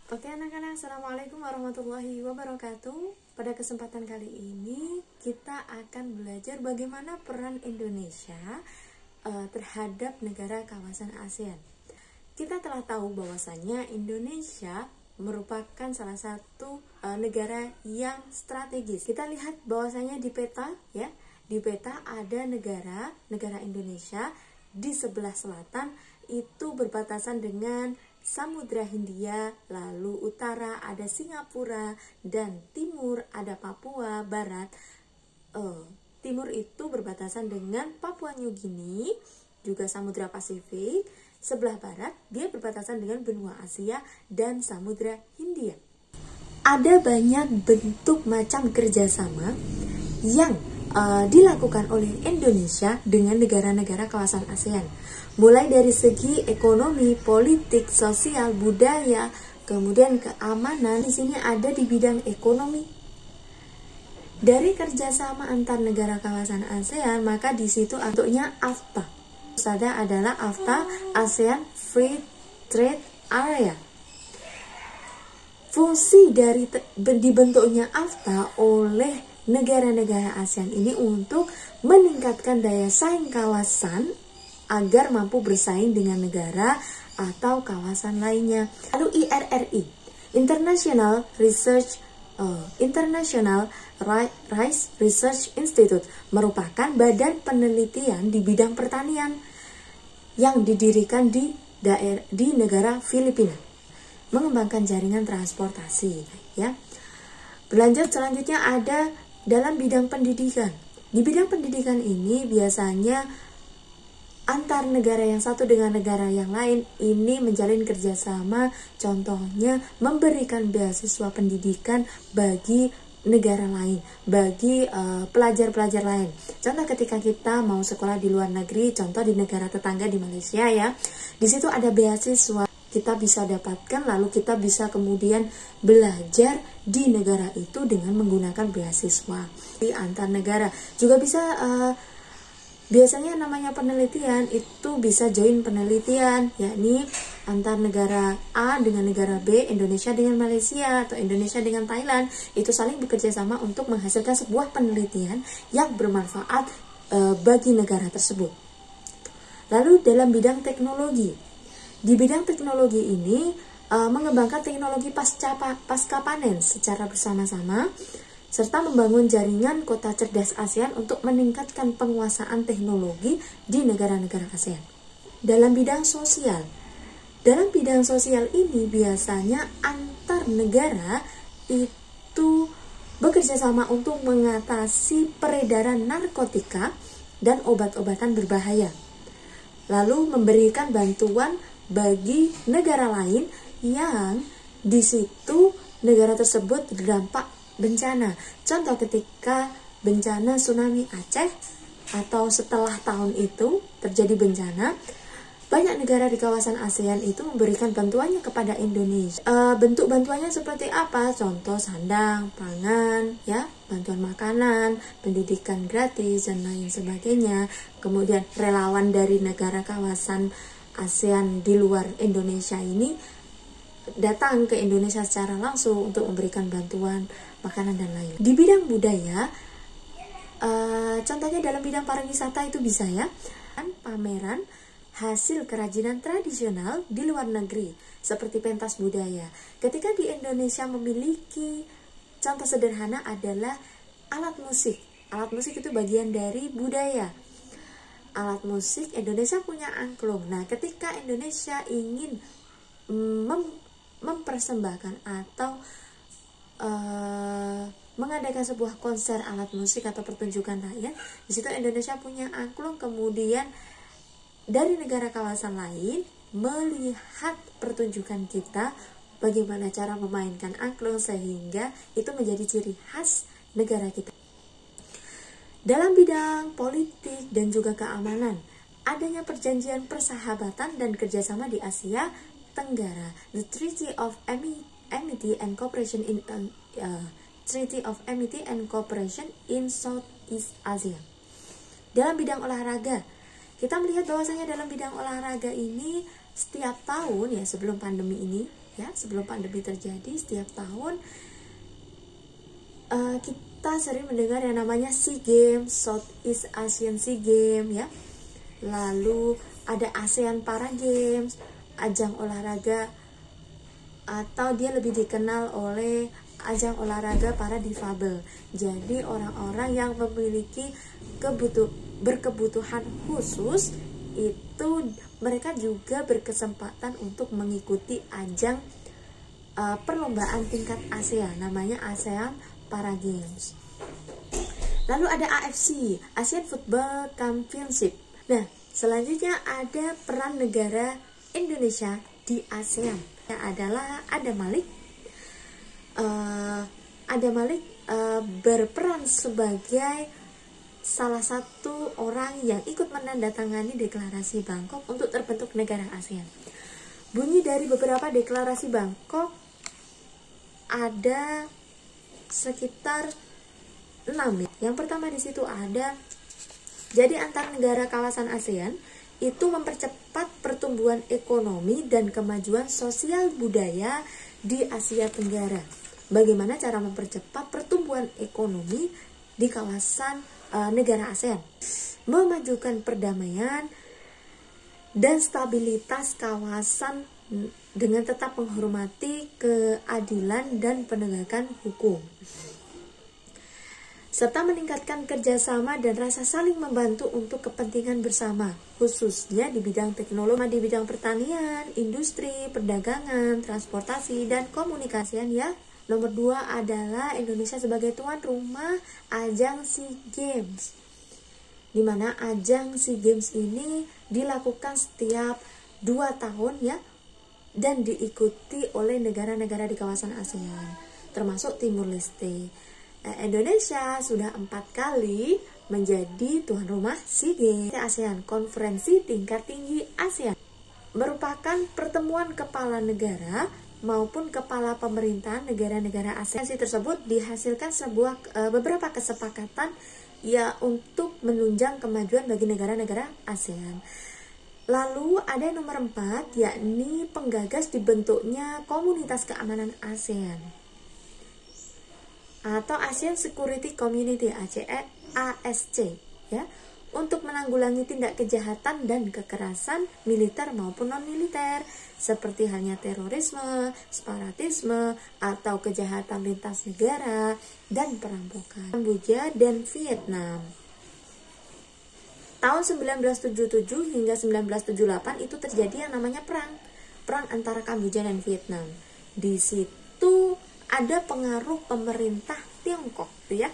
Oke anak-anak, Assalamualaikum warahmatullahi wabarakatuh. Pada kesempatan kali ini kita akan belajar bagaimana peran Indonesia terhadap negara kawasan ASEAN. Kita telah tahu bahwasannya Indonesia merupakan salah satu negara yang strategis. Kita lihat bahwasanya di peta ya, di peta ada negara Indonesia di sebelah selatan itu berbatasan dengan Samudra Hindia, lalu utara ada Singapura, dan timur ada Papua, barat timur itu berbatasan dengan Papua New Guinea, juga Samudra Pasifik. Sebelah barat dia berbatasan dengan benua Asia dan Samudra Hindia. Ada banyak bentuk macam kerjasama yang dilakukan oleh Indonesia dengan negara-negara kawasan ASEAN. Mulai dari segi ekonomi, politik, sosial, budaya, kemudian keamanan. Di sini ada di bidang ekonomi. Dari kerjasama antar negara kawasan ASEAN, maka di situ bentuknya AFTA. Sada adalah AFTA, ASEAN Free Trade Area. Fungsi dari dibentuknya AFTA oleh negara-negara ASEAN ini untuk meningkatkan daya saing kawasan agar mampu bersaing dengan negara atau kawasan lainnya. Lalu IRRI, International Rice Research Institute, merupakan badan penelitian di bidang pertanian yang didirikan di negara Filipina, mengembangkan jaringan transportasi ya. Berlanjut selanjutnya ada dalam bidang pendidikan. Di bidang pendidikan ini biasanya antar negara yang satu dengan negara yang lain ini menjalin kerjasama, contohnya memberikan beasiswa pendidikan bagi negara lain, bagi pelajar-pelajar lain. Contoh ketika kita mau sekolah di luar negeri, contoh di negara tetangga di Malaysia ya, di situ ada beasiswa kita bisa dapatkan, lalu kita bisa kemudian belajar di negara itu dengan menggunakan beasiswa. Di antar negara juga bisa biasanya namanya penelitian itu bisa join penelitian, yakni antar negara A dengan negara B, Indonesia dengan Malaysia atau Indonesia dengan Thailand, itu saling bekerja sama untuk menghasilkan sebuah penelitian yang bermanfaat bagi negara tersebut. Lalu dalam bidang teknologi, di bidang teknologi ini mengembangkan teknologi pasca panen secara bersama-sama, serta membangun jaringan kota cerdas ASEAN untuk meningkatkan penguasaan teknologi di negara-negara ASEAN. Dalam bidang sosial ini biasanya antar negara itu bekerja sama untuk mengatasi peredaran narkotika dan obat-obatan berbahaya, lalu memberikan bantuan bagi negara lain yang di situ negara tersebut terdampak bencana. Contoh ketika bencana tsunami Aceh atau setelah tahun itu terjadi bencana, banyak negara di kawasan ASEAN itu memberikan bantuannya kepada Indonesia. Bentuk bantuannya seperti apa? Contoh sandang, pangan, ya, bantuan makanan, pendidikan gratis dan lain sebagainya. Kemudian relawan dari negara kawasan ASEAN di luar Indonesia ini datang ke Indonesia secara langsung untuk memberikan bantuan makanan dan lain. Di bidang budaya, contohnya dalam bidang pariwisata itu bisa ya, pameran hasil kerajinan tradisional di luar negeri seperti pentas budaya. Ketika di Indonesia memiliki contoh sederhana adalah alat musik. Alat musik itu bagian dari budaya. Alat musik Indonesia punya angklung. Nah, ketika Indonesia ingin mempersembahkan atau mengadakan sebuah konser alat musik atau pertunjukan rakyat, di situ Indonesia punya angklung, kemudian dari negara kawasan lain melihat pertunjukan kita, bagaimana cara memainkan angklung sehingga itu menjadi ciri khas negara kita. Dalam bidang politik dan juga keamanan, adanya perjanjian persahabatan dan kerjasama di Asia Tenggara, the Treaty of Amity and Cooperation in Southeast Asia. Dalam bidang olahraga, kita melihat bahwasanya dalam bidang olahraga ini setiap tahun ya, sebelum pandemi ini ya, sebelum pandemi terjadi, setiap tahun kita sering mendengar yang namanya SEA Games, Southeast Asian SEA Games ya. Lalu ada ASEAN Para Games, ajang olahraga, atau dia lebih dikenal oleh ajang olahraga para difabel. Jadi orang-orang yang memiliki berkebutuhan khusus itu mereka juga berkesempatan untuk mengikuti ajang perlombaan tingkat ASEAN, namanya ASEAN Para Games. Lalu ada AFC, Asian Football Championship. Nah, selanjutnya ada peran negara Indonesia di ASEAN. Yang adalah Ada Malik berperan sebagai salah satu orang yang ikut menandatangani deklarasi Bangkok untuk terbentuk negara ASEAN. Bunyi dari beberapa deklarasi Bangkok ada sekitar 6. Yang pertama di situ ada, jadi antar negara kawasan ASEAN itu mempercepat pertumbuhan ekonomi dan kemajuan sosial budaya di Asia Tenggara. Bagaimana cara mempercepat pertumbuhan ekonomi di kawasan negara ASEAN? Memajukan perdamaian dan stabilitas kawasan dengan tetap menghormati keadilan dan penegakan hukum, serta meningkatkan kerjasama dan rasa saling membantu untuk kepentingan bersama, khususnya di bidang teknologi, di bidang pertanian, industri, perdagangan, transportasi, dan komunikasian ya. Nomor 2 adalah Indonesia sebagai tuan rumah ajang SEA Games, di mana ajang SEA Games ini dilakukan setiap 2 tahun ya, dan diikuti oleh negara-negara di kawasan ASEAN, termasuk Timur Leste. Indonesia sudah 4 kali menjadi tuan rumah SEA Games. ASEAN, Konferensi Tingkat Tinggi ASEAN, merupakan pertemuan kepala negara maupun kepala pemerintahan negara-negara ASEAN. Tersebut dihasilkan beberapa kesepakatan ya untuk menunjang kemajuan bagi negara-negara ASEAN. Lalu ada nomor 4, yakni penggagas dibentuknya Komunitas Keamanan ASEAN atau ASEAN Security Community ASC ya, untuk menanggulangi tindak kejahatan dan kekerasan militer maupun non-militer seperti halnya terorisme, separatisme, atau kejahatan lintas negara dan perampokan. Kamboja dan Vietnam. Tahun 1977 hingga 1978 itu terjadi yang namanya perang antara Kamboja dan Vietnam. Di situ ada pengaruh pemerintah Tiongkok ya.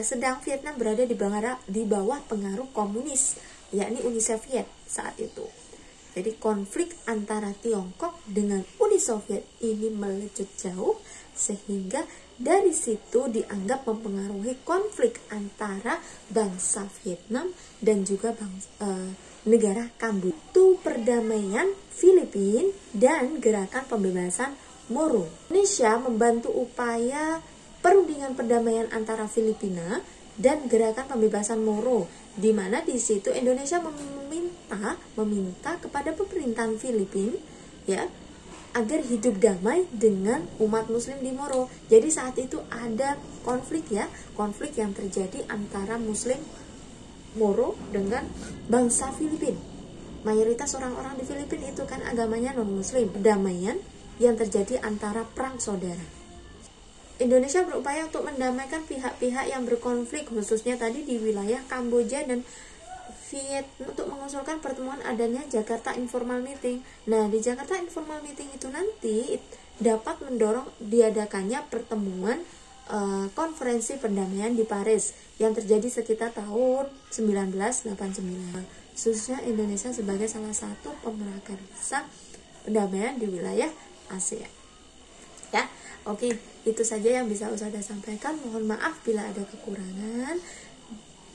Sedang Vietnam berada di bawah pengaruh komunis, yakni Uni Soviet saat itu. Jadi konflik antara Tiongkok dengan Uni Soviet ini melecut jauh, sehingga dari situ dianggap mempengaruhi konflik antara bangsa Vietnam dan juga negara Kamboja. Itu perdamaian Filipina dan gerakan pembebasan Moro. Indonesia membantu upaya perundingan perdamaian antara Filipina dan gerakan pembebasan Moro, di mana di situ Indonesia meminta kepada pemerintahan Filipina ya agar hidup damai dengan umat Muslim di Moro. Jadi saat itu ada konflik yang terjadi antara Muslim Moro dengan bangsa Filipina. Mayoritas orang-orang di Filipina itu kan agamanya non-Muslim. Perdamaian yang terjadi antara perang saudara. Indonesia berupaya untuk mendamaikan pihak-pihak yang berkonflik, khususnya tadi di wilayah Kamboja dan Vietnam, untuk mengusulkan pertemuan adanya Jakarta Informal Meeting. Nah, di Jakarta Informal Meeting itu nanti dapat mendorong diadakannya pertemuan konferensi perdamaian di Paris yang terjadi sekitar tahun 1989. Khususnya Indonesia sebagai salah satu pemerakarsa perdamaian di wilayah ASEAN. Ya, oke, itu saja yang bisa Ustazah sampaikan. Mohon maaf bila ada kekurangan.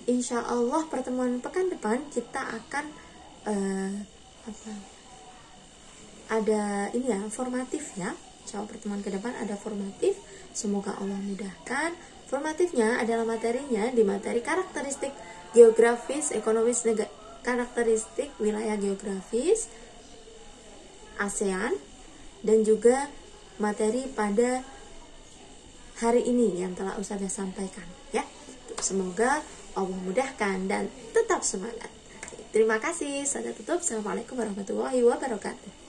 Insya Allah pertemuan pekan depan kita akan ada ini ya, formatif ya. Insya Allah pertemuan ke depan ada formatif. Semoga Allah mudahkan. Formatifnya adalah materinya di materi karakteristik geografis, ekonomis, karakteristik wilayah geografis, ASEAN dan juga materi pada hari ini yang telah Ustazah sampaikan ya. Semoga Allah mudahkan dan tetap semangat. Terima kasih. Saya tutup. Assalamualaikum warahmatullahi wabarakatuh.